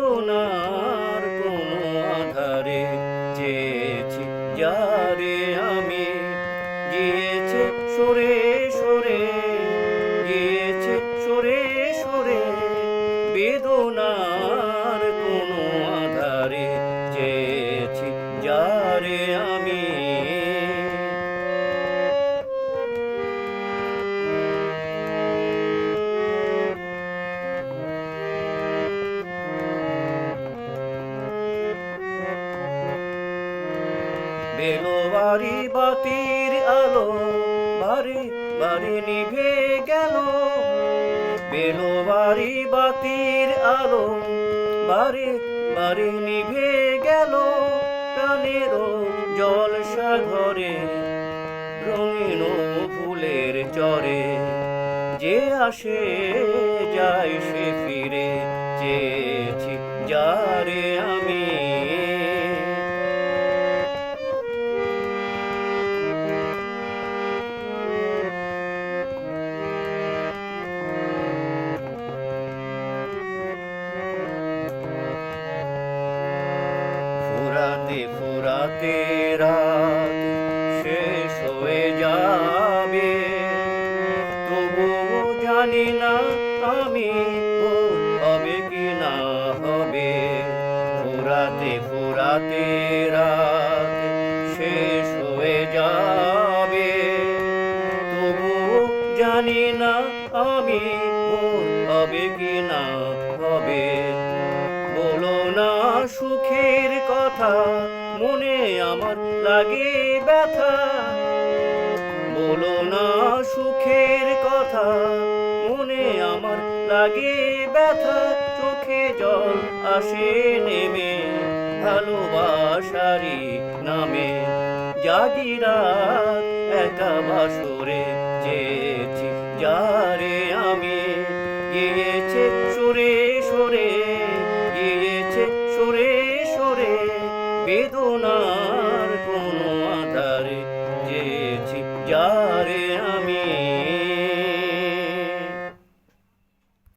বেদনার কোনো আধারে চেয়েছি যারে আমি, গিয়েছে সরে সরে, গিয়েছে সরে সরে, বেদনার কোনো আধারে চেয়েছি যারে আমি। বেলোয়ারি বাতির আলো বারে বারে নিভে গেল, বেলোয়ারি বাতির আলো বারে বারে নিভে গেল, প্রাণেরও জলসা ঘরে রঙিন ফুলের চরে, যে আসে যায় সে ফিরে, চেয়েছি যারে আমি। ফুরাতে ফুরাতে রাত শেষ হয়ে যাবে, তবুও জানি না আমি ভোর হবে কি না হবে। ফুরাতে ফুরাতে রাত শেষ হয়ে যাবে, তবুও জানি না আমি ভোর হবে কি না হবে। বলো না সুখের কথা, মনে আমার লাগে ব্যথা, বলো না সুখের কথা, মনে আমার লাগে ব্যথা, চোখে জল আসে নেমে ভালোবাসারি নামে। জাগি রাত একা বাসরে, চেয়েছি যারে আমি, গিয়েছে সুরে